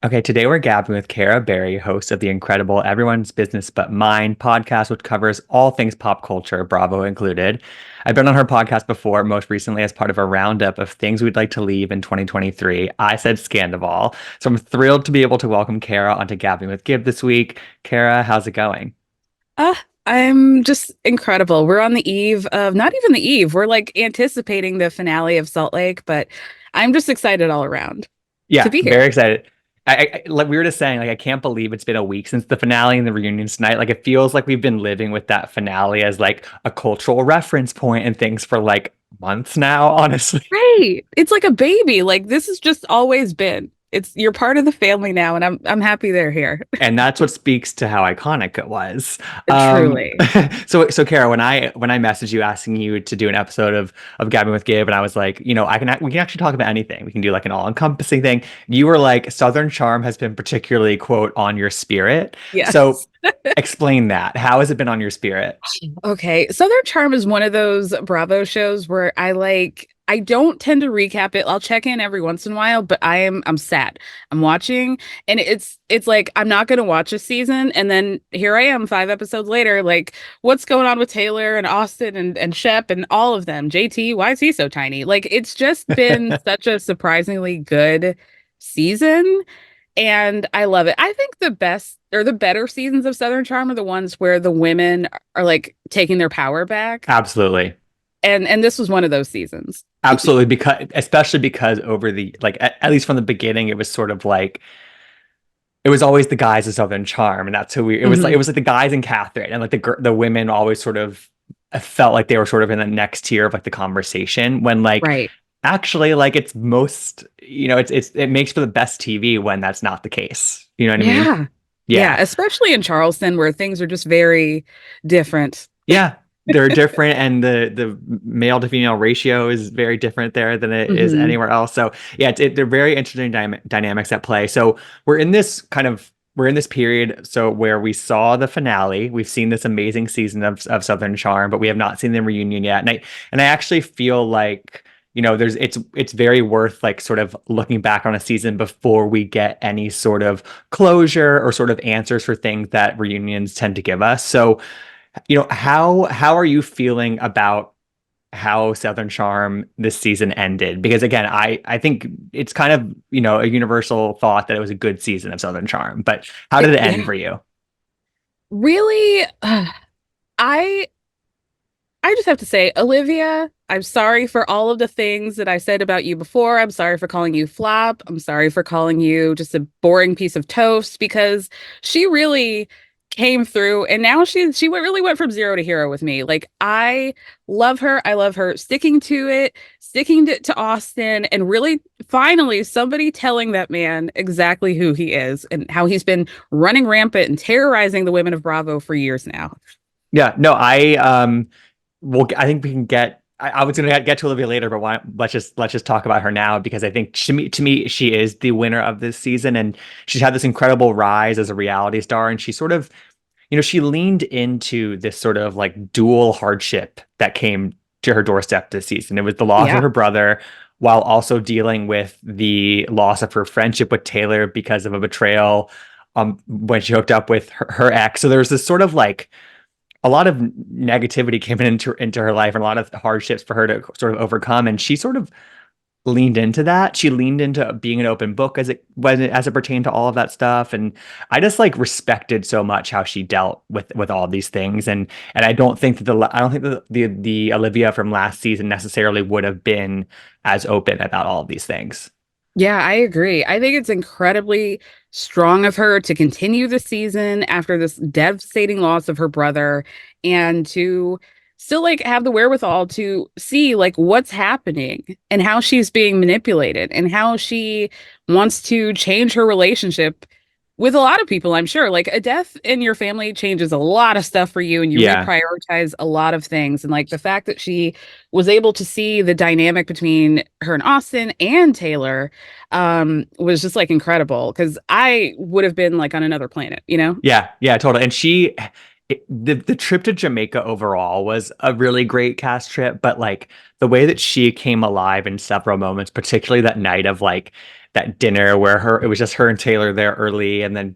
Okay, today we're gabbing with Kara Berry, host of the incredible Everyone's Business But Mine podcast, which covers all things pop culture, Bravo included. I've been on her podcast before, most recently as part of a roundup of things we'd like to leave in 2023. I said Scandival. So I'm thrilled to be able to welcome Kara onto Gabbing with Gib this week. Kara, how's it going? I'm just incredible. We're on the eve of, not even the eve, we're like anticipating the finale of Salt Lake, but I'm just excited all around to Yeah, be here. very excited. Like we were just saying, like I can't believe it's been a week since the finale and the reunion tonight. Like it feels like we've been living with that finale as like a cultural reference point and things for like months now, honestly. Right. It's like a baby. Like this has just always been. It's you're part of the family now, and I'm happy they're here. And that's what speaks to how iconic it was. Truly. So Kara, when I messaged you asking you to do an episode of Gabbing with Gabe, and I was like, we can actually talk about anything. We can do like an all-encompassing thing. You were like, Southern Charm has been particularly, quote, on your spirit. So Yes. explain that. How has it been on your spirit? Okay. Southern Charm is one of those Bravo shows where I don't tend to recap it. I'll check in every once in a while, but I'm sad. I'm watching and it's like I'm not gonna watch a season and then here I am 5 episodes later, like what's going on with Taylor and Austen and Shep and all of them? JT, why is he so tiny? Like it's just been such a surprisingly good season. And I love it. I think the best or the better seasons of Southern Charm are the ones where the women are like taking their power back. Absolutely. And this was one of those seasons. Absolutely, because especially because over the like at least from the beginning, it was sort of like it was always the guys of Southern Charm, and that's who we. It was like Mhm. the guys and Catherine, and like the women always sort of felt like they were sort of in the next tier of like the conversation. When like Right. actually, like it's most it makes for the best TV when that's not the case. You know what I mean? Yeah. Yeah, Yeah, especially in Charleston where things are just very different. yeah. They're different, and the male to female ratio is very different there than it is Hmm. anywhere else. So yeah, they're very interesting dynamics at play. So we're in this period so where we saw the finale, we've seen this amazing season of Southern Charm, but we have not seen the reunion yet. And I actually feel like there's it's very worth like sort of looking back on a season before we get any sort of closure or sort of answers for things that reunions tend to give us. So how are you feeling about how Southern Charm this season ended? Because again, I think it's kind of, a universal thought that it was a good season of Southern Charm, but how did it end Yeah. for you? Really, I I just have to say, Olivia, I'm sorry for all of the things that I said about you before. I'm sorry for calling you flop. I'm sorry for calling you just a boring piece of toast because she really came through and now she really went from zero to hero with me. Like I love her. I love her sticking to it, sticking to Austin and really finally somebody telling that man exactly who he is and how he's been running rampant and terrorizing the women of Bravo for years now. Yeah, no, I think we can get. I was gonna get to Olivia later, but let's just talk about her now because I think to me she is the winner of this season, and she's had this incredible rise as a reality star, and she sort of she leaned into this sort of like dual hardship that came to her doorstep this season. It was the loss of Yeah. her brother while also dealing with the loss of her friendship with Taylor because of a betrayal when she hooked up with her ex. So there was this sort of like a lot of negativity came into her life and a lot of hardships for her to sort of overcome. And she sort of leaned into that. She leaned into being an open book as it pertained to all of that stuff. And I just like respected so much how she dealt with all these things. And I don't think that the Olivia from last season necessarily would have been as open about all of these things. Yeah, I agree. I think it's incredibly strong of her to continue the season after this devastating loss of her brother and to still like have the wherewithal to see like what's happening and how she's being manipulated and how she wants to change her relationship with a lot of people, I'm sure. Like a death in your family changes a lot of stuff for you and you Yeah. reprioritize a lot of things. And like the fact that she was able to see the dynamic between her and Austin and Taylor was just like incredible because I would have been like on another planet, you know? Yeah, yeah, totally. And the trip to Jamaica overall was a really great cast trip, but like the way that she came alive in several moments, particularly that night of like that dinner where her it was just her and Taylor there early, and then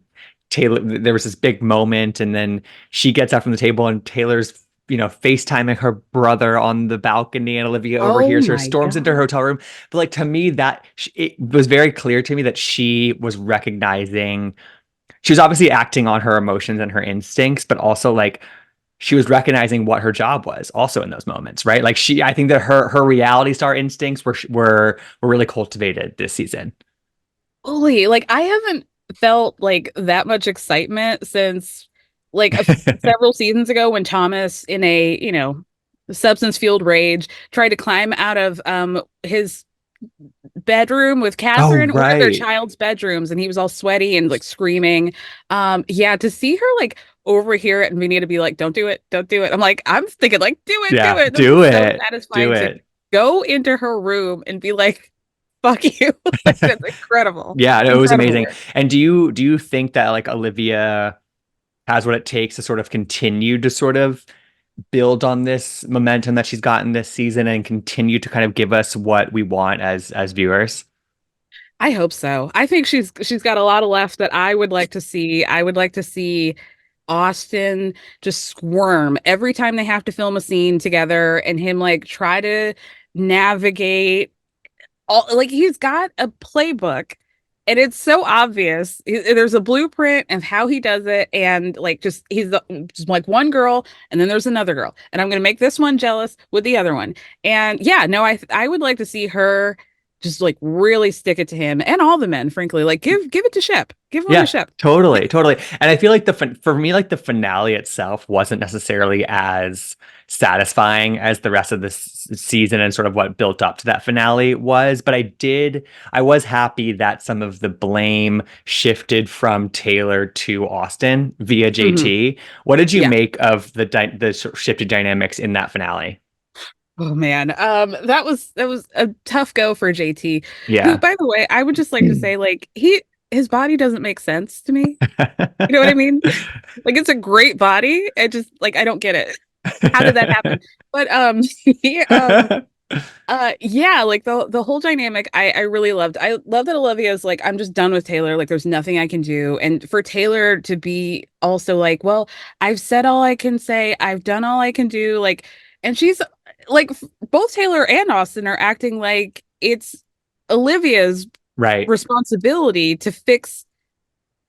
Taylor there was this big moment, and then she gets up from the table and Taylor's FaceTiming her brother on the balcony, and Olivia Oh overhears her, my storms into her God. hotel room. But like to me, it was very clear to me that she was recognizing, she was obviously acting on her emotions and her instincts, but also like she was recognizing what her job was also in those moments, right? Like I think that her reality star instincts were really cultivated this season. Fully. Like I haven't felt like that much excitement since like several seasons ago when Thomas in a, substance fueled rage tried to climb out of his bedroom with Oh, Catherine, one of their right. child's bedrooms, and he was all sweaty and like screaming. Yeah, to see her like overhear it and we need to be like, don't do it, don't do it. I'm like, I'm thinking like, do Yeah, it. This do is so it. Do satisfying to it. go into her room and be like, fuck you. Like that's incredible. Yeah, no, it was Incredible amazing. work. And do you think that like Olivia has what it takes to sort of continue to sort of build on this momentum that she's gotten this season and continue to kind of give us what we want as viewers? I hope so. I think she's got a lot of left that I would like to see. I would like to see Austen just squirm every time they have to film a scene together and him like try to navigate all like he's got a playbook and it's so obvious. There's a blueprint of how he does it and like just like one girl and then there's another girl and I'm going to make this one jealous with the other one. And yeah, no, I would like to see her just like really stick it to him and all the men, frankly. Like give it to Shep. Give one to Yeah, Shep. totally, totally. And I feel like for me, like the finale itself wasn't necessarily as satisfying as the rest of this season and sort of what built up to that finale was. But I was happy that some of the blame shifted from Taylor to Austen via Mhm. JT. What did you Yeah. make of the sort of shifted dynamics in that finale? Oh man. That was a tough go for JT, who, Yeah. by the way, I would just like to say, like, his body doesn't make sense to me. You know what I mean? Like it's a great body. It just like I don't get it. How did that happen? But he yeah, like the whole dynamic I really loved. I love that Olivia's like, I'm just done with Taylor. Like there's nothing I can do. And for Taylor to be also like, well, I've said all I can say, I've done all I can do. Like, and she's like both Taylor and Austen are acting like it's Olivia's Right. responsibility to fix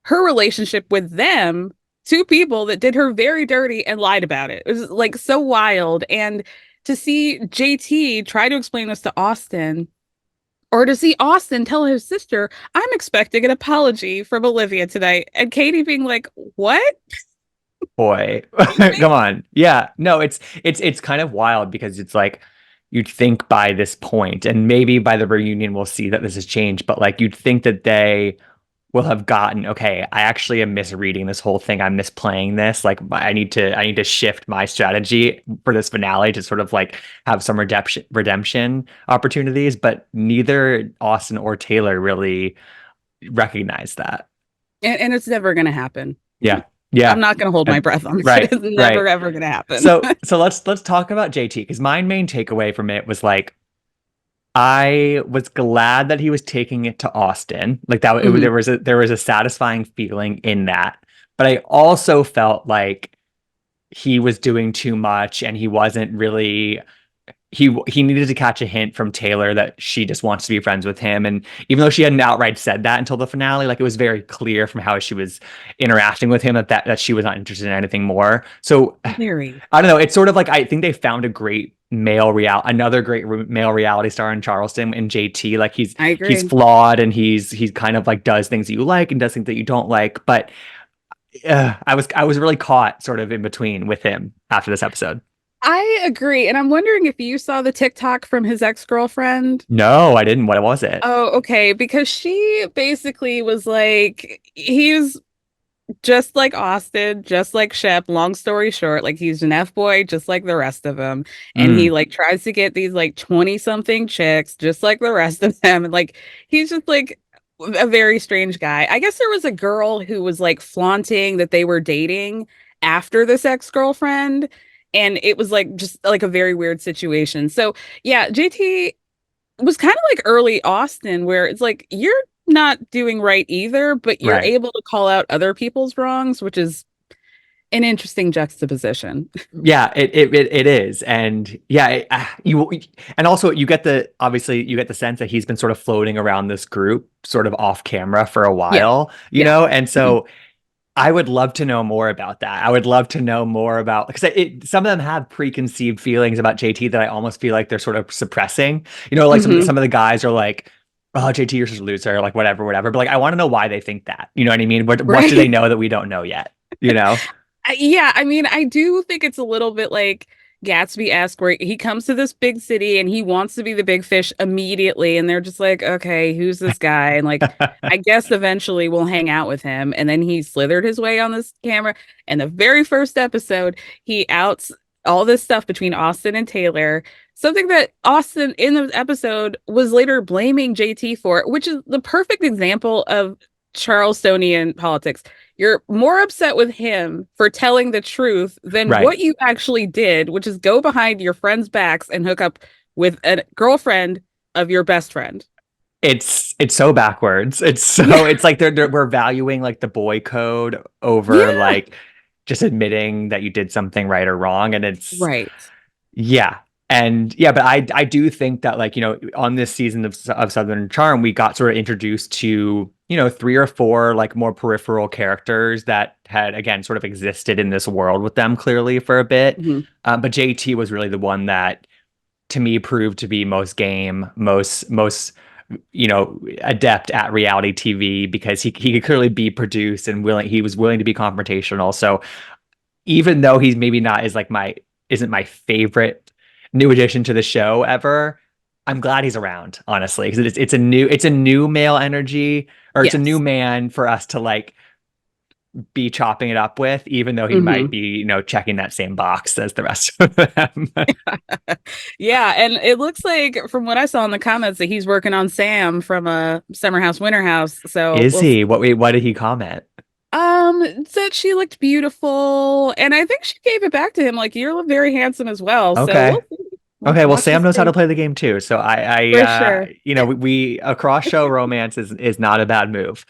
her relationship with them, two people that did her very dirty and lied about it. It was like so wild. And to see JT try to explain this to Austen, or to see Austen tell his sister, I'm expecting an apology from Olivia tonight. And Katie being like, what? Boy, Excuse me? come on. Yeah. No, it's kind of wild because it's like you'd think by this point, and maybe by the reunion we'll see that this has changed, but like you'd think that they will have gotten, okay, I actually am misreading this whole thing. I'm misplaying this. Like I need to shift my strategy for this finale to sort of like have some redemption opportunities, but neither Austin or Taylor really recognize that. And it's never going to happen. Yeah. I'm Yeah. not going to hold my And breath on this. It right, is never, right. ever going to happen. So let's talk about JT because my main takeaway from it was like I was glad that he was taking it to Austin. Like that Mhm. there was a satisfying feeling in that. But I also felt like he was doing too much and he wasn't really he needed to catch a hint from Taylor that she just wants to be friends with him. And even though she hadn't outright said that until the finale, like it was very clear from how she was interacting with him that she was not interested in anything more. So Very. I don't know. It's sort of like I think they found another great male reality star in Charleston and JT. Like I he's agree. flawed and he's kind of like does things that you like and does things that you don't like. But I was really caught sort of in between with him after this episode. I agree. And I'm wondering if you saw the TikTok from his ex-girlfriend. No, I didn't. What was it? Oh, okay. Because she basically was like, he's just like Austen, just like Shep, long story short, like he's an F-boy just like the rest of them. And he Mm, like tries to get these like 20 something chicks just like the rest of them. And like he's just like a very strange guy. I guess there was a girl who was like flaunting that they were dating after this ex-girlfriend. And it was like just like a very weird situation. So yeah, JT was kind of like early Austen, where it's like you're not doing right either, but you're Right. able to call out other people's wrongs, which is an interesting juxtaposition. Yeah, it is, and yeah, you and also you get the obviously you get the sense that he's been sort of floating around this group, sort of off camera for a Yeah. while, you Yeah. know, and so I would love to know more about that. I would love to know more about because some of them have preconceived feelings about JT that I almost feel like they're sort of suppressing. You know, like Hmm. some of the guys are like, "Oh, JT, you're such a loser," like whatever, whatever. But like, I want to know why they think that. You know what I mean? What do they Right. know that we don't know yet? You know? Yeah, I mean, I do think it's a little bit like Gatsby-esque, where he comes to this big city and he wants to be the big fish immediately, and they're just like, okay, who's this guy? And like, I guess eventually we'll hang out with him. And then he slithered his way on this camera. And the very first episode, he outs all this stuff between Austen and Taylor, something that Austen in the episode was later blaming JT for, which is the perfect example of Charlestonian politics. You're more upset with him for telling the truth than Right. what you actually did, which is go behind your friends' backs and hook up with a girlfriend of your best friend. It's so backwards. Yeah. It's like we're valuing like the boy code over Yeah. like just admitting that you did something right or wrong, and it's Right. yeah. And yeah, but I do think that like, you know, on this season of Southern Charm, we got sort of introduced to, you know, three or four like more peripheral characters that had again sort of existed in this world with them clearly for a bit. Mhm. But JT was really the one that to me proved to be most game, most you know adept at reality TV because he could clearly be produced and willing he was willing to be confrontational. So even though he's maybe not is like my isn't my favorite new addition to the show ever, I'm glad he's around, honestly, because it's a new male energy or it's a new Yes. man for us to like be chopping it up with, even though he might Hmm. be, you know, checking that same box as the rest of them. Yeah, and it looks like from what I saw in the comments that he's working on Sam from a Summer House Winter House. So Is we'll see. he? What did he comment? Said she looked beautiful, and I think she gave it back to him like you're very handsome as well. So Okay. we'll see. We'll Okay, well, watch Sam this knows how to space play the game too. So for sure. you know, we a cross show romance is not a bad move.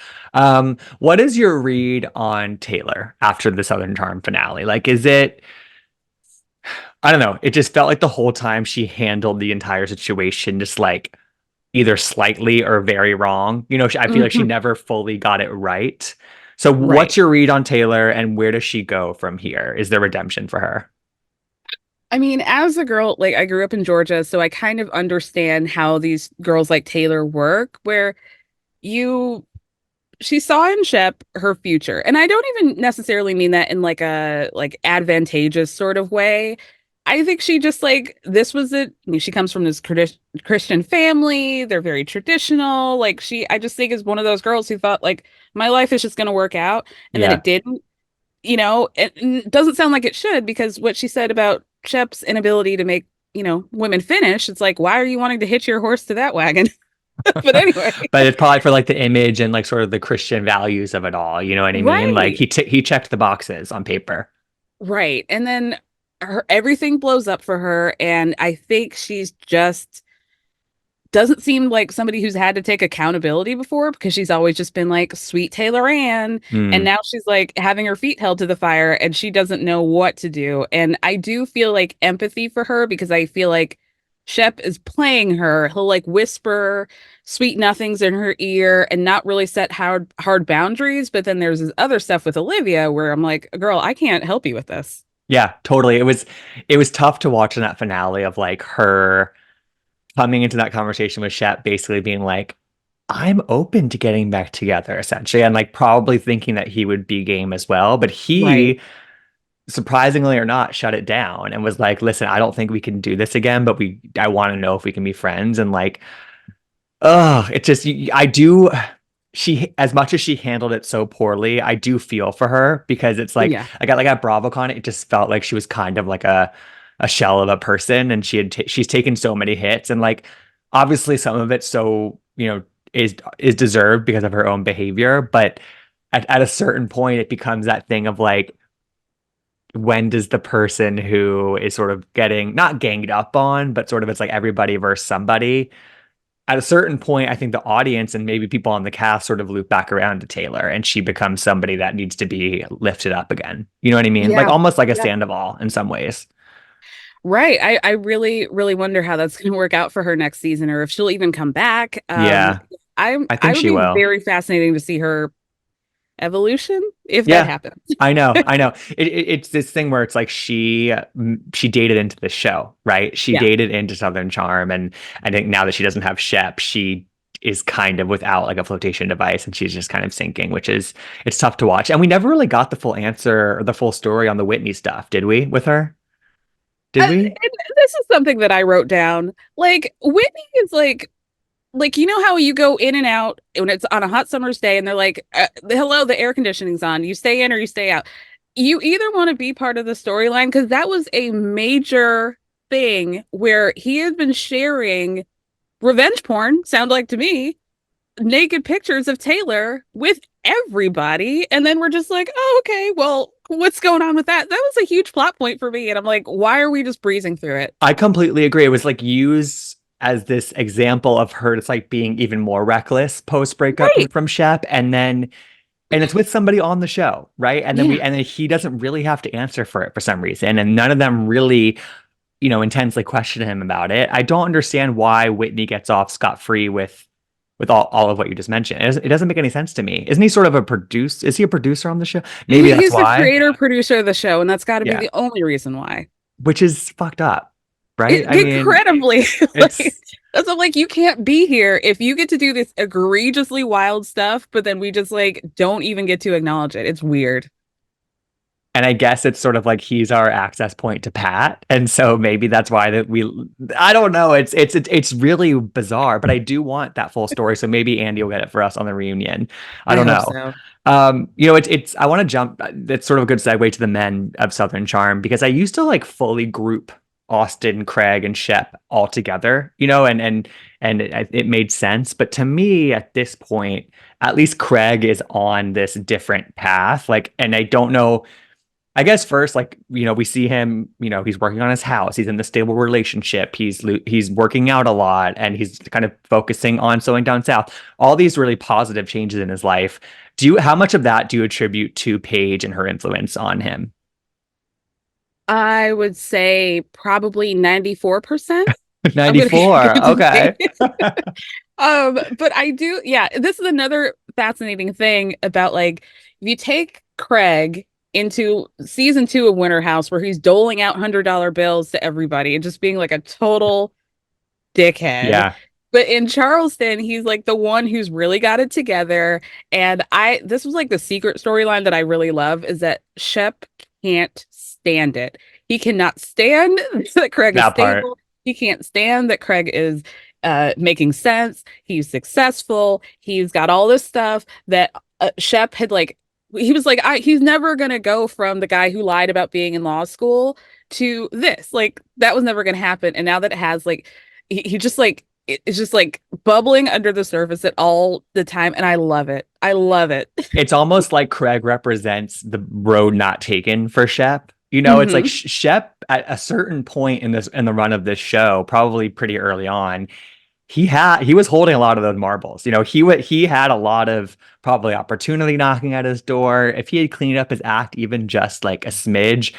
What is your read on Taylor after the Southern Charm finale? Like, is it, I don't know, it just felt like the whole time she handled the entire situation just like either slightly or very wrong. You know, I feel like she Mhm. never fully got it right. So, Right. what's your read on Taylor and where does she go from here? Is there redemption for her? I mean, as a girl, like I grew up in Georgia, so I kind of understand how these girls like Taylor work, where you she saw in Shep her future. And I don't even necessarily mean that in like a like advantageous sort of way. I think she just like this was it. I mean, she comes from this Christian family. They're very traditional. Like I just think is one of those girls who thought like my life is just going to work out, and then Yeah. it didn't. It doesn't sound like it should because what she said about Shep's inability to make women finish. It's like why are you wanting to hitch your horse to that wagon? But anyway, But it's probably for like the image and like sort of the Christian values of it all. You know what I mean? Like right. he checked the boxes on paper. Right. And then everything blows up for her. And I think she's just doesn't seem like somebody who's had to take accountability before because she's always just been like sweet Taylor Ann. And Hmm. now she's like having her feet held to the fire and she doesn't know what to do. And I do feel like empathy for her because I feel like Shep is playing her. He'll like whisper sweet nothings in her ear and not really set hard boundaries. But then there's this other stuff with Olivia where I'm like, girl, I can't help you with this. Yeah, totally. It was tough to watch in that finale of like her coming into that conversation with Shep basically being like, I'm open to getting back together, essentially, and like probably thinking that he would be game as well. But Right. he, surprisingly or not, shut it down and was like, listen, I don't think we can do this again, but I want to know if we can be friends. And like, oh, it just, I do. She, as much as she handled it so poorly, I do feel for her because it's Yeah. I got like at BravoCon, it just felt like she was kind of like a shell of a person, and she's taken so many hits, and like obviously some of it so you know is deserved because of her own behavior, but at a certain point, it becomes that thing of like when does the person who is sort of getting not ganged up on, but sort of it's like everybody versus somebody at a certain point, I think the audience and maybe people on the cast sort of loop back around to Taylor, and she becomes somebody that needs to be lifted up again. You know what I mean? Like Yeah. almost like a Yeah. Sandoval in some ways. Right. I really, really wonder how that's going to work out for her next season or if she'll even come back. Yeah, I I think would she be will. very fascinating to see her evolution if that Yeah, happens. I know, I know. It's this thing where it's like she dated into the show, right? She Yeah. dated into Southern Charm, and I think now that she doesn't have Shep, she is kind of without like a flotation device, and she's just kind of sinking, which is it's tough to watch. And we never really got the full answer or the full story on the Whitney stuff, did we? With her, did we? And this is something that I wrote down. Like Whitney is like you know how you go in and out when it's on a hot summer's day and they're like hello, the air conditioning's on, you stay in or you stay out. You either want to be part of the storyline because that was a major thing where he had been sharing revenge porn, sound like to me, naked pictures of Taylor with everybody, and then we're just like, oh, okay, well, what's going on with that? That was a huge plot point for me, and I'm like, why are we just breezing through it? I completely agree. It was like used as this example of her just like being even more reckless post breakup Right. from Shep, and it's with somebody on the show, right? Yeah. And then he doesn't really have to answer for it for some reason, and none of them really, intensely question him about it. I don't understand why Whitney gets off scot-free with all of what you just mentioned. It doesn't make any sense to me. Isn't he sort of a produce? Is he a producer on the show? Maybe that's He's the why. creator producer of the show, and that's got to be Yeah, the only reason why. which is fucked up, right? I mean, Incredibly, like it's that's like you can't be here if you get to do this egregiously wild stuff, but then we just like don't even get to acknowledge it. It's weird. and I guess it's sort of like he's our access point to Pat, and so maybe that's why that we. I don't know. It's really bizarre, but I do want that full story. So maybe Andy will get it for us on the reunion. I I don't hope know. so. It's. I want to jump. That's sort of a good segue to the men of Southern Charm because I used to like fully group Austen, Craig, and Shep all together. And it made sense. But to me, at this point, at least Craig is on this different path. Like, and I don't know. I guess first, like, we see him, he's working on his house. He's in the stable relationship. He's working out a lot and he's kind of focusing on slowing down south. All these really positive changes in his life. How much of that do you attribute to Paige and her influence on him? I would say probably 94%. I'm gonna give 94. it to Okay. Paige. But I do, yeah, this is another fascinating thing about like if you take Craig into season 2 of Winter House where he's doling out $100 bills to everybody and just being like a total dickhead. Yeah, But in Charleston, he's like the one who's really got it together. And this was like the secret storyline that I really love is that Shep can't stand it. He cannot stand that Craig is that part. stable. He can't stand that Craig is making sense. He's successful. He's got all this stuff that Shep had like, he was like, he's never going to go from the guy who lied about being in law school to this. Like, that was never going to happen. And now that it has, like, he just like, it's just like bubbling under the surface at all the time. And I love it. I love it. It's almost like Craig represents the road not taken for Shep. It's like Hmm. Shep at a certain point in the run of this show, probably pretty early on, he was holding a lot of those marbles. He had a lot of probably opportunity knocking at his door. If he had cleaned up his act even just like a smidge,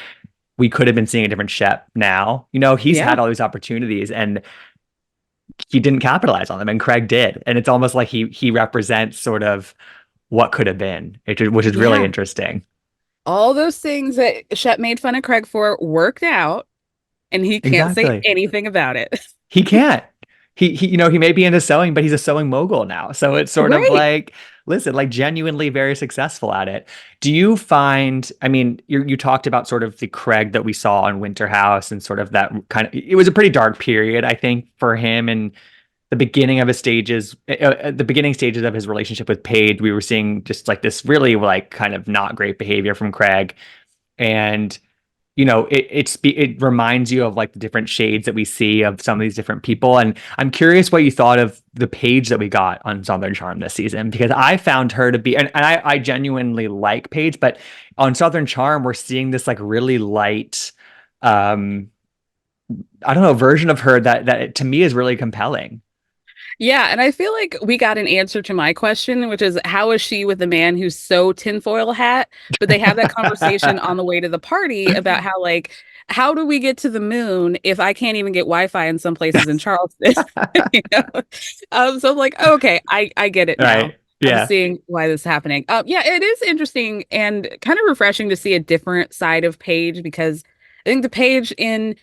we could have been seeing a different Shep now. He's Yeah. had all these opportunities and he didn't capitalize on them, and Craig did. And it's almost like he represents sort of what could have been, which is really Yeah. interesting. All those things that Shep made fun of Craig for worked out, and he can't say Exactly. anything about it. He can't. He may be into sewing, but he's a sewing mogul now. So it's sort of Right. like, listen, like genuinely very successful at it. Do you find, I mean, you talked about sort of the Craig that we saw on Winter House and sort of that kind of, it was a pretty dark period, I think, for him and the beginning of his stages, the beginning stages of his relationship with Paige. We were seeing just like this really like kind of not great behavior from Craig. And it reminds you of like the different shades that we see of some of these different people. And I'm curious what you thought of the Paige that we got on Southern Charm this season, because I found her to be, and I genuinely like Paige, but on Southern Charm, we're seeing this like really light, um, I don't know, version of her that to me is really compelling. Yeah, and I feel like we got an answer to my question, which is how is she with a man who's so tinfoil hat? But they have that conversation on the way to the party about how like how do we get to the moon if I can't even get Wi-Fi in some places in Charleston? You know? So I'm like, okay, I get it now. Right. I'm Yeah. seeing why this is happening. Yeah, it is interesting and kind of refreshing to see a different side of Paige because I think the Paige in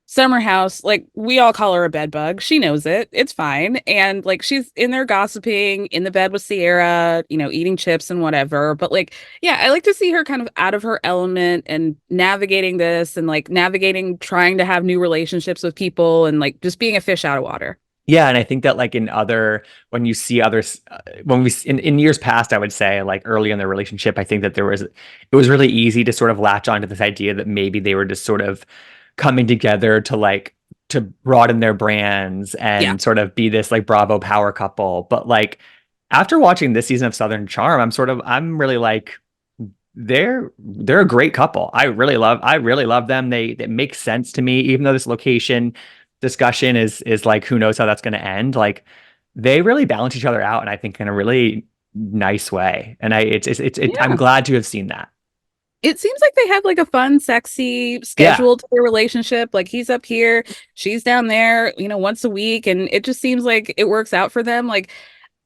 Summer House, like we all call her a bed bug. She knows it. It's fine. And like she's in there gossiping in the bed with Sierra, eating chips and whatever. But like, yeah, I like to see her kind of out of her element and navigating this and like navigating trying to have new relationships with people and like just being a fish out of water. Yeah, and I think that like in other when you see others when we in years past, I would say like early in their relationship, I think that it was really easy to sort of latch onto this idea that maybe they were just sort of coming together to like to broaden their brands Yeah. and sort of be this like Bravo power couple. But like after watching this season of Southern Charm, I'm really like they're a great couple. I really love them. They make sense to me, even though this location discussion is like who knows how that's going to end. Like they really balance each other out, and I think in a really nice way. And I'm Yeah. glad to have seen that. It seems like they have like a fun, sexy Yeah, schedule to their relationship. Like he's up here, she's down there, once a week. And it just seems like it works out for them. Like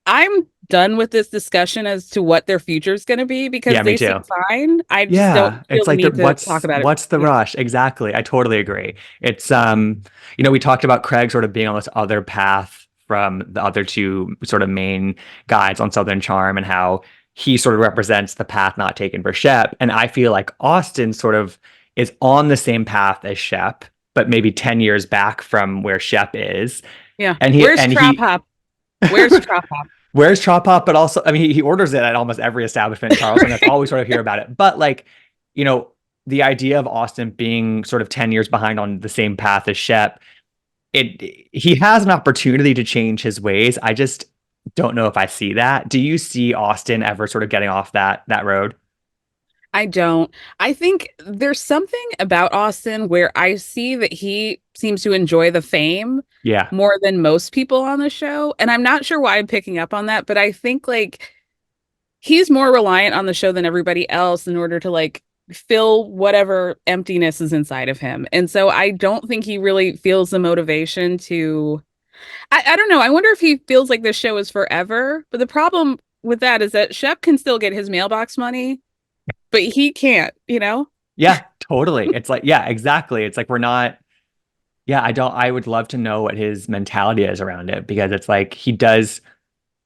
I'm done with this discussion as to what their future is going to be because yeah, me they seem too. fine. I just don't Yeah, feel it's the like need to talk about it. what's the Yeah. rush? Exactly. I totally agree. It's we talked about Craig sort of being on this other path from the other two sort of main guides on Southern Charm and how he sort of represents the path not taken for Shep. And I feel like Austen sort of is on the same path as Shep, but maybe 10 years back from where Shep is. Yeah. And he Where's and Trop he Hop? Where's Trop Hop? Where's Chop Hop? But also, I mean, he orders it at almost every establishment in Charleston. That's all we sort of hear about it. But like, you know, the idea of Austen being sort of 10 years behind on the same path as Shep, he has an opportunity to change his ways. I just don't know if I see that. Do you see Austen ever sort of getting off that road? I don't. I think there's something about Austin where I see that he seems to enjoy the fame Yeah. more than most people on the show. And I'm not sure why I'm picking up on that, but I think like he's more reliant on the show than everybody else in order to like fill whatever emptiness is inside of him. And so I don't think he really feels the motivation to I don't know. I wonder if he feels like this show is forever. But the problem with that is that Shep can still get his mailbox money, but he can't. Yeah, totally. It's like, yeah, exactly. It's like we're not, yeah, I would love to know what his mentality is around it because it's like he does.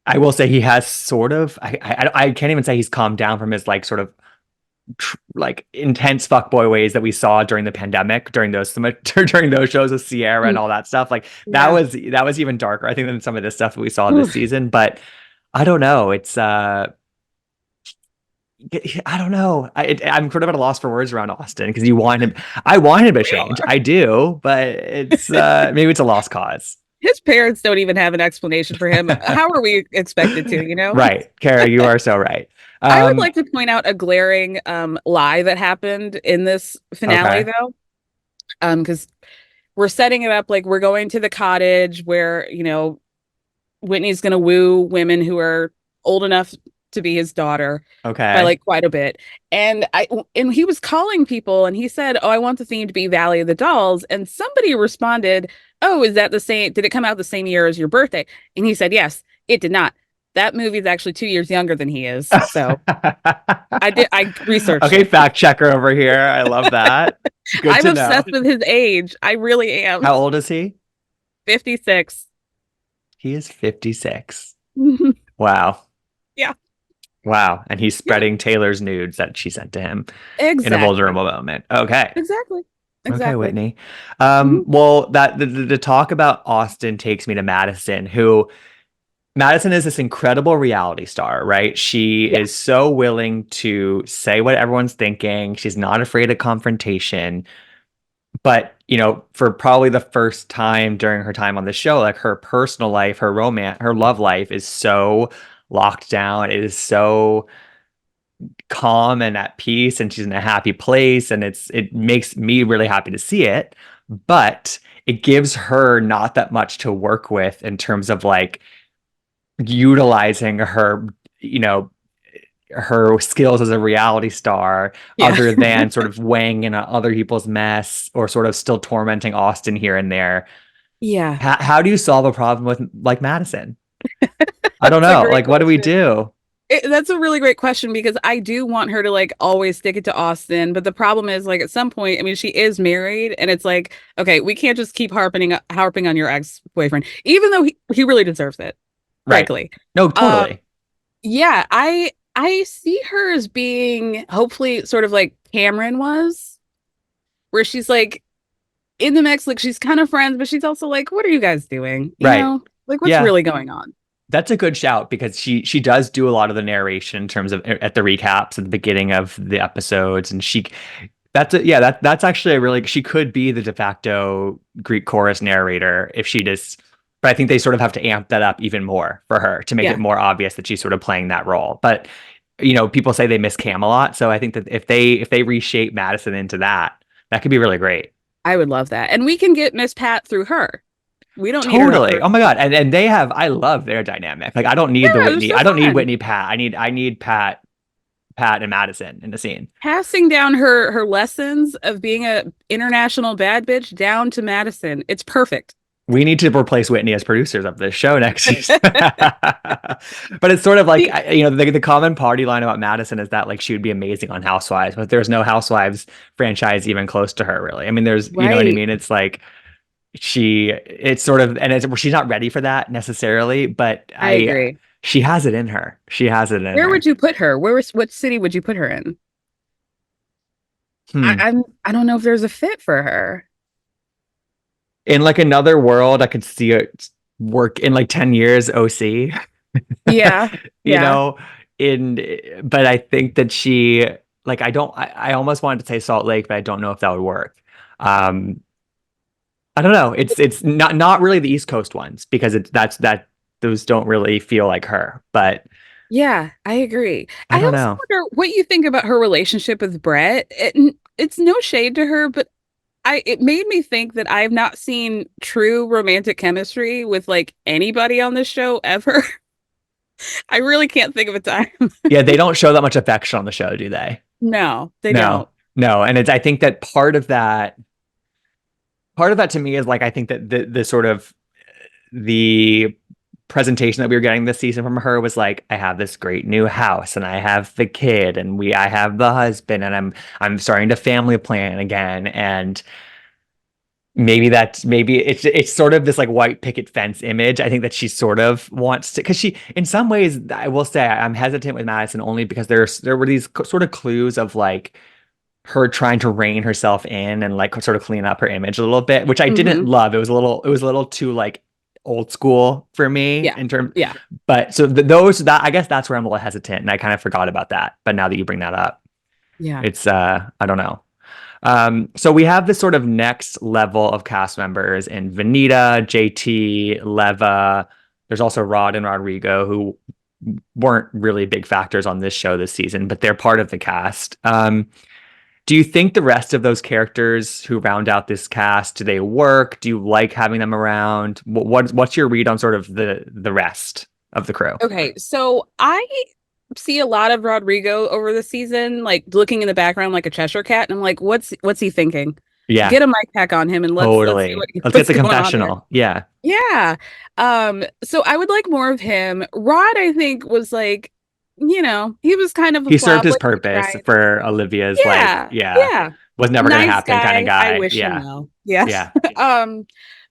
I will say he has sort of. I can't even say he's calmed down from his like sort of like intense fuckboy ways that we saw during the pandemic, during those during those shows with Sierra and Mm, all that stuff. Like yeah. that was even darker, I think, than some of the stuff that we saw this Oof. season. But I don't know. It's I don't know. I'm sort of at a loss for words around Austin because you want him. I want him to We all change. are. I do, but it's maybe it's a lost cause. His parents don't even have an explanation for him. How are we expected to? Right, Kara, you are so right. I would Um, like to point out a glaring lie that happened in this finale, okay, though, because we're setting it up like we're going to the cottage where Whitney's going to woo women who are old enough to be his daughter by okay. like quite a bit. And he was calling people and he said, "Oh, I want the theme to be Valley of the Dolls." And somebody responded, "Oh, is that the same? Did it come out the same year as your birthday?" And he said, "Yes, it did not. That movie is actually 2 years younger than he is." So I researched Okay, it. fact checker over here. I love that. Good I'm to know. obsessed with his age. I really am. How old is he? 56. He is 56. Wow. Yeah. Wow. And he's Yeah. spreading Taylor's nudes that she sent to him in a Exactly. vulnerable moment. Okay. Exactly. Okay, Exactly. Whitney. Mhm. Well, the talk about Austin takes me to Madison, who Madison is this incredible reality star, right? She Yeah. is so willing to say what everyone's thinking. She's not afraid of confrontation. But, for probably the first time during her time on the show, like her personal life, her romance, her love life is so locked down. It is so calm and at peace and she's in a happy place and it makes me really happy to see it, but it gives her not that much to work with in terms of like utilizing her, you know, her skills as a reality star Yeah. other than sort of weighing in on other people's mess or sort of still tormenting Austen here and there. Yeah. How do you solve a problem with like Madison? I don't That's a know. great Like, what do we question. do? That's a really great question because I do want her to like always stick it to Austen, but the problem is like at some point, I mean, she is married, and it's like, okay, we can't just keep harping on your ex-boyfriend, even though he really deserves it, Right. frankly. No, Um, totally. yeah, I see her as being hopefully sort of like Cameron was, where she's like in the mix, like she's kind of friends, but she's also like, what are you guys doing? You Right. know, like what's Yeah. really going on? That's a good shout because she does do a lot of the narration in terms of at the recaps at the beginning of the episodes, and that's actually a really she could be the de facto Greek chorus narrator if she just. But I think they sort of have to amp that up even more for her to make it Yeah, more obvious that she's sort of playing that role. But you know, people say they miss Camelot, so I think that if they reshape Madison into that, that could be really great. I would love that. And we can get Miss Pat through her. We don't need her Totally. her Oh my God. And they have I love their dynamic. Like Yeah, they're so I don't need fun. Whitney Pat. I need Pat and Madison in the scene. Passing down her lessons of being a international bad bitch down to Madison. It's perfect. We need to replace Whitney as producers of this show next season. But it's sort of like See, you know the common party line about Madison is that like she would be amazing on Housewives, but there's no Housewives franchise even close to her really. I mean there's you know what I right. mean? It's like it's sort of and she's not ready for that necessarily, but I I agree. she has it in her. She has it in Where her. would you put her? What city would you put her in? Hmm. I don't know if there's a fit for her. In like another world, I could see it work in like 10 years, OC, Yeah, you yeah, know, in but I think that she like I almost wanted to say Salt Lake, but I don't know if that would work. Um I don't know. It's not really the East Coast ones because it's that's that those don't really feel like her, but yeah. I agree. I I don't also know. wonder what you think about her relationship with Brett. It's no shade to her, but I it made me think that I've not seen true romantic chemistry with like anybody on this show ever. I really can't think of a time. Yeah, they don't show that much affection on the show, do they? No, they No. don't. No, and it's I think that part of that to me is like I think that the sort of the presentation that we were getting this season from her was like I have this great new house and I have the kid and we I have the husband and I'm starting to family plan again and maybe it's sort of this like white picket fence image. I think that she sort of wants to because she in some ways I will say I'm hesitant with Madison only because there were these sort of clues of like her trying to rein herself in and like sort of clean up her image a little bit, which I didn't Hmm. love. It was a little too like old school for me Yeah. in terms, Yeah. but so those that I guess that's where I'm a little hesitant and I kind of forgot about that. But now that you bring that up, Yeah. it's I don't know. So we have this sort of next level of cast members in Vanita, JT, Leva. There's also Rod and Rodrigo who weren't really big factors on this show this season, but they're part of the cast. Do you think the rest of those characters who round out this cast, do they work? Do you like having them around? What's your read on sort of the rest of the crew? Okay, so I see a lot of Rodrigo over the season, like looking in the background like a Cheshire cat, and I'm like, what's he thinking? Yeah, Get a mic pack on him and let's see totally. Let's get what's the going on there. confessional. Yeah. Yeah. So I would like more of him. Rod, I think, was like, he was kind of a He served flop. his Like he purpose tried. for Olivia's like, Yeah, yeah, yeah. was never gonna Nice happen kind of guy. I guy. wish him Yeah. well. Yeah. Yeah. Um,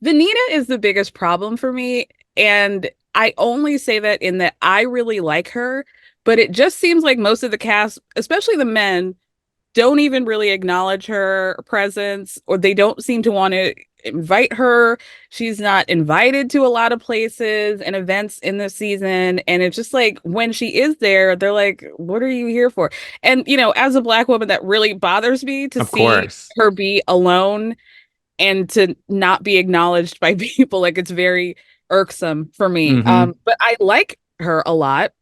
Vanita is the biggest problem for me. And I only say that in that I really like her, but it just seems like most of the cast, especially the men, don't even really acknowledge her presence, or they don't seem to want to invite her. She's not invited to a lot of places and events in this season. And it's just like when she is there, they're like, what are you here for? And, as a Black woman, that really bothers me to Of see course. her be alone and to not be acknowledged by people. Like it's very irksome for me. Mm-hmm. But I like her a lot.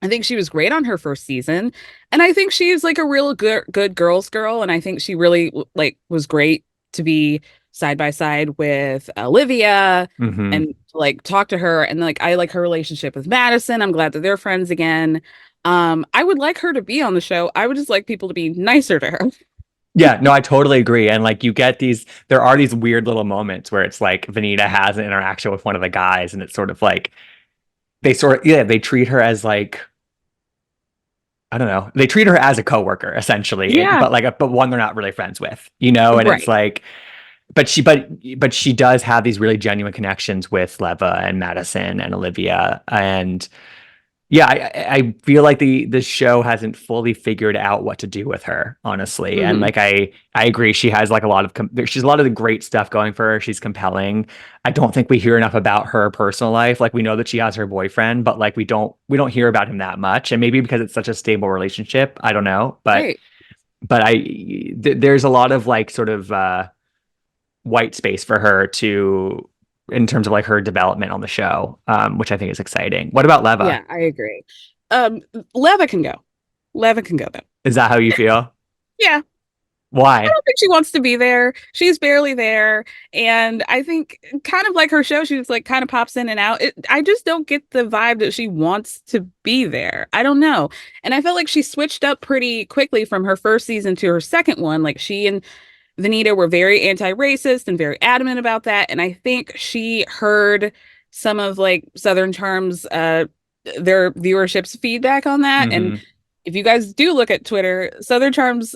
I think she was great on her first season, and I think she's like a real good girl's girl, and I think she really like was great to be side by side with Olivia Hmm. and like talk to her, and like I like her relationship with Madison. I'm glad that they're friends again. I would like her to be on the show. I would just like people to be nicer to her. Yeah, no, I totally agree. And like you get these, there are these weird little moments where it's like Vanita has an interaction with one of the guys, and it's sort of like yeah, they treat her as like, I don't know, they treat her as a coworker essentially, Yeah, but one they're not really friends with, you know. And it's right. like, but she does have these really genuine connections with Leva and Madison and Olivia, and yeah, I feel like the show hasn't fully figured out what to do with her, honestly. And Hmm. like I agree, she has like a lot of she's a lot of the great stuff going for her. She's compelling. I don't think we hear enough about her personal life. Like we know that she has her boyfriend, but like we don't hear about him that much. And maybe because it's such a stable relationship, I don't know. Right. But there's a lot of like sort of white space for her to in terms of like her development on the show, which I think is exciting. What about Leva? Yeah, I agree. Um, Leva can go. Leva can go though. Is that how you feel? Yeah. I Why? don't think she wants to be there. She's barely there. And I think kind of like her show, she's like kind of pops in and out. I just don't get the vibe that she wants to be there. I don't know. And I felt like she switched up pretty quickly from her first season to her second one. Like she and Vanita were very anti-racist and very adamant about that. And I think she heard some of like Southern Charm's their viewership's feedback on that. And Hmm. if you guys do look at Twitter, Southern Charm's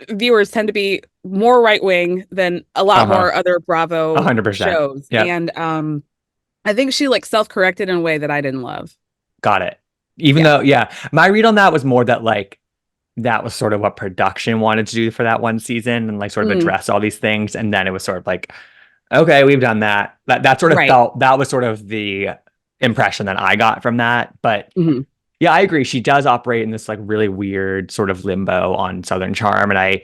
viewers tend to be more right wing than a lot Uh-huh. more other A Bravo 100%. shows. Yep. And I think she like self-corrected in a way that I didn't love. Got it. Even Yeah. though, yeah, my read on that was more that like that was sort of what production wanted to do for that one season and like sort of Mm, address all these things. And then it was sort of like, okay, we've done that. That sort of right. felt that was sort of the impression that I got from that. But Hmm. yeah, I agree. She does operate in this like really weird sort of limbo on Southern Charm. And I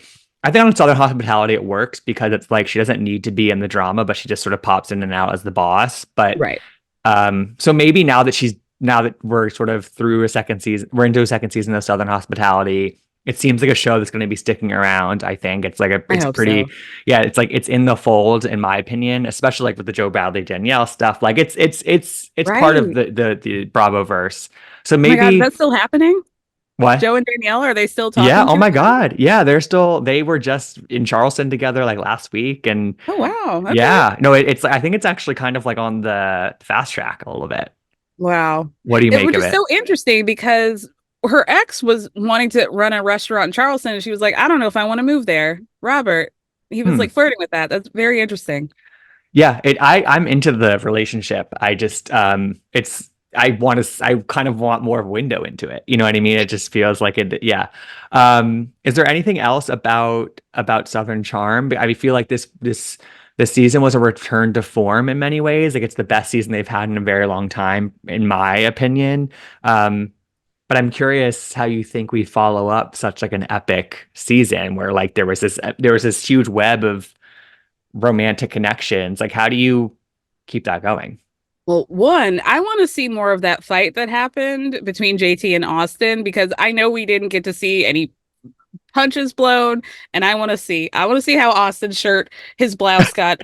think on Southern Hospitality it works because it's like she doesn't need to be in the drama, but she just sort of pops in and out as the boss. But Right. so maybe now that we're sort of through a second season, we're into a second season of Southern Hospitality. It seems like a show that's going to be sticking around. I think it's like I it's hope pretty, so. yeah, it's like it's in the fold in my opinion, especially like with the Joe Bradley Danielle stuff. Like it's part of Right. the Bravo verse. So Oh my God, is maybe that still happening? what? Joe and Danielle, are they still Yeah. talking Oh to my each other? God. Yeah. They were just in Charleston together like last week. And Oh wow. Okay. yeah, no, I think it's actually kind of like on the fast track a little bit. Wow. What do you It make was of just it? so interesting because her ex was wanting to run a restaurant in Charleston and she was like, I don't know if I want to move there. Robert, he was Hmm. like flirting with that. That's very interesting. Yeah, I'm into the relationship. I just I kind of want more of a window into it. You know what I mean? It just feels like it, yeah. Is there anything else about Southern Charm? I feel like this season was a return to form in many ways. Like it's the best season they've had in a very long time, in my opinion. Um, but I'm curious how you think we follow up such like an epic season where like there was this huge web of romantic connections. Like, how do you keep that going? Well, one, I want to see more of that fight that happened between JT and Austen because I know we didn't get to see any punches blown, and I want to see how Austin's shirt, his blouse got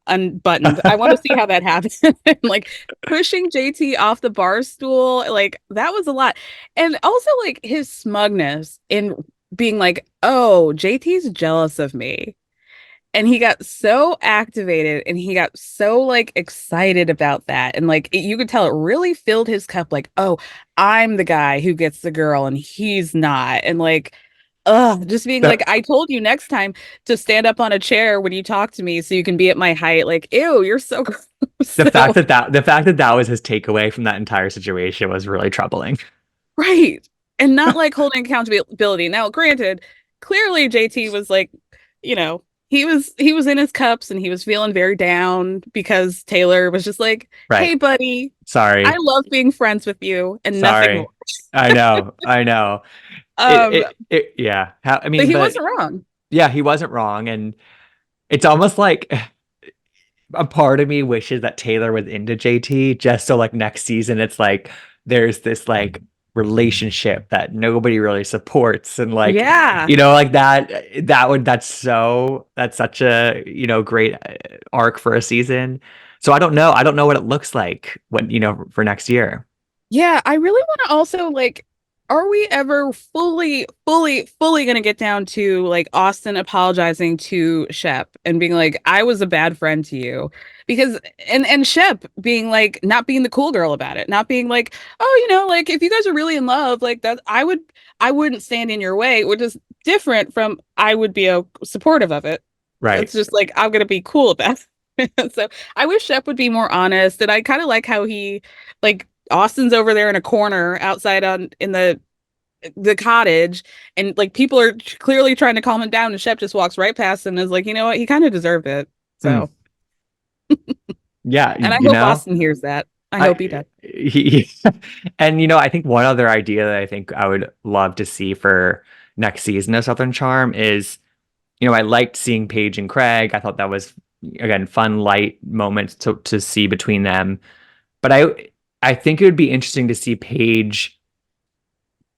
unbuttoned. I want to see how that happened. Like pushing JT off the bar stool, like that was a lot. And also like his smugness in being like, "Oh, JT's jealous of me." And he got so activated and he got so like excited about that. And like you could tell it really filled his cup, like, oh, I'm the guy who gets the girl and he's not. And like, just being like, the I told you next time to stand up on a chair when you talk to me so you can be at my height. Like, ew, you're so gross. So the fact that that was his takeaway from that entire situation was really troubling. right. And not like holding accountability. Now, granted, clearly JT was like, he was in his cups and he was feeling very down because Taylor was just like, Right. "Hey buddy, I Sorry. love being friends with you and nothing more." Sorry. I know. I know. Um, Yeah. How, I but mean, he but wasn't wrong. yeah, he wasn't wrong. And it's almost like a part of me wishes that Taylor was into JT just so like next season it's like there's this like relationship that nobody really supports, and like, Yeah. like that's such a, great arc for a season. So I don't know what it looks like when, for next year. Yeah, I really want to also like, are we ever fully gonna get down to like Austen apologizing to Shep and being like, I was a bad friend to you? Because and Shep being like not being the cool girl about it, not being like, oh, like if you guys are really in love, like that I wouldn't stand in your way, which is different from I would be supportive of it. Right. It's just like I'm gonna be cool about it. So I wish Shep would be more honest, and I kind of like how he like Austin's over there in a corner outside on in the cottage, and like people are clearly trying to calm him down, and Shep just walks right past him and is like, you know what, he kind of deserved it. Hmm. So, Yeah, and I hope Austin hears that. I hope he I does. and I think one other idea that I think I would love to see for next season of Southern Charm is, I liked seeing Paige and Craig. I thought that was, again, fun, light moments to see between them. But I think it would be interesting to see Paige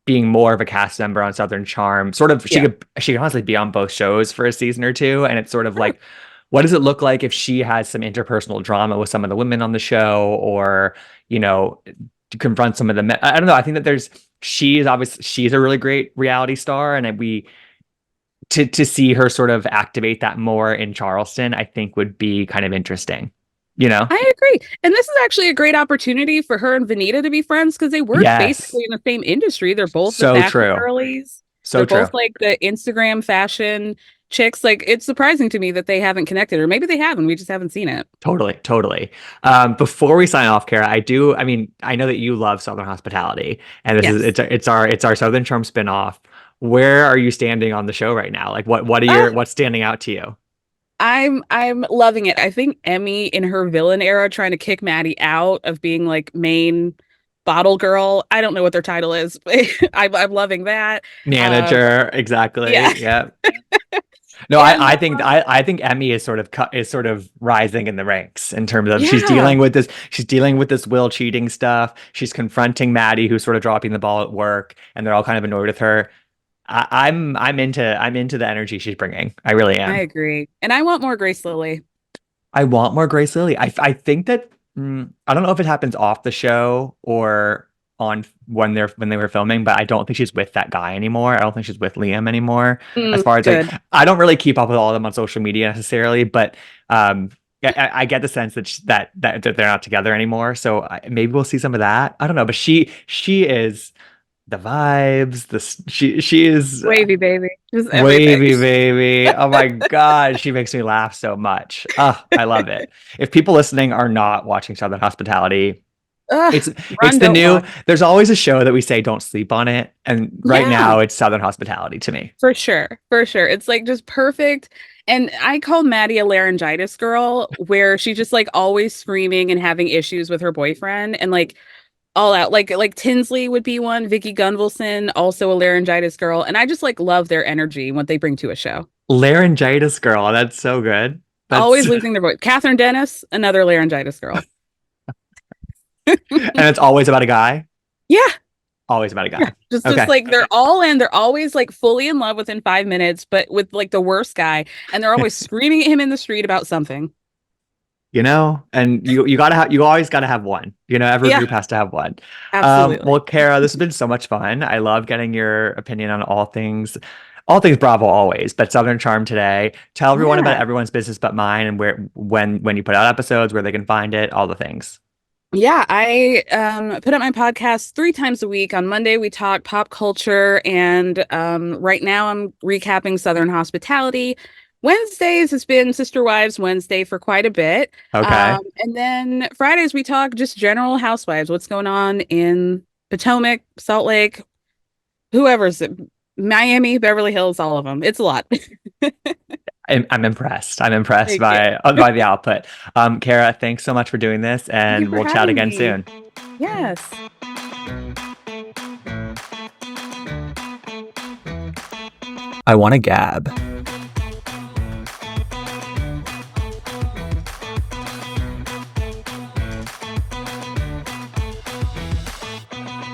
being more of a cast member on Southern Charm. Sort of, Yeah. she could honestly be on both shows for a season or two, and it's sort of like, what does it look like if she has some interpersonal drama with some of the women on the show, or, to confront some of the men? I don't know. I think that she's a really great reality star, and we to see her sort of activate that more in Charleston, I think would be kind of interesting. You know? I agree. And this is actually a great opportunity for her and Vanita to be friends because they work Yes. basically in the same industry. They're both the So fashion true. girlies. They're So true. both like the Instagram fashion chicks. Like it's surprising to me that they haven't connected, or maybe they haven't. We just haven't seen it. Totally, totally. Before we sign off, Kara, I mean, I know that you love Southern Hospitality, and this is Yes. it's our Southern Charm spinoff. Where are you standing on the show right now? Like, what's standing out to you? I'm loving it. I think Emmy in her villain era trying to kick Maddie out of being like main bottle girl. I don't know what their title is, but I'm loving that. Um, Manager, yeah. exactly. Yeah. No, And I think Emmy is sort of rising in the ranks in terms of yeah, she's dealing with this Will cheating stuff. She's confronting Maddie, who's sort of dropping the ball at work, and they're all kind of annoyed with her. I'm into the energy she's bringing. I really I am. agree. And I want more Grace Lily. I want more Grace Lily. I think that, I don't know if it happens off the show or on when they were filming, but I don't think she's with that guy anymore. I don't think she's with Liam anymore. As far as like, Good. I don't really keep up with all of them on social media necessarily, but I get the sense that they're not together anymore. So maybe we'll see some of that. I don't know, but she is the vibes. She is Wavy baby. Just everything. wavy baby. Oh my God, she makes me laugh so much. Oh, I love it. If people listening are not watching Southern Hospitality, Ugh, it's run, the don't new, walk. there's always a show that we say don't sleep on it. And right Yeah, now it's Southern Hospitality to me. for sure. For sure. It's like just perfect. And I call Maddie a laryngitis girl, where she's just like always screaming and having issues with her boyfriend and like all out. Like Tinsley would be one, Vicky Gunvalson, also a laryngitis girl. And I just like love their energy and what they bring to a show. Laryngitis girl. That's so good. That's Always losing their voice. Catherine Dennis, another laryngitis girl. and it's always about a guy. Yeah. Always about a Yeah. guy. Just Okay. like they're all in, they're always like fully in love within 5 minutes, but with like the worst guy, and they're always screaming at him in the street about something. And you always gotta have one. Every Yeah, group has to have one. absolutely. Well, Kara, this has been so much fun. I love getting your opinion on all things Bravo always, but Southern Charm today. Tell everyone about Yeah. everyone's business but mine, and when you put out episodes, where they can find it, all the things. Yeah, I put up my podcast 3 times a week. On Monday we talk pop culture, and right now I'm recapping Southern Hospitality. Wednesdays has been Sister Wives Wednesday for quite a bit. Okay. And then Fridays we talk just general housewives, what's going on in Potomac, Salt Lake, whoever's Miami, Beverly Hills, all of them. It's a lot. I'm impressed. I'm impressed Thank you. by the output. Kara, thanks so much for doing this, Thank you and for we'll chat having again me. soon. Yes. I want to gab.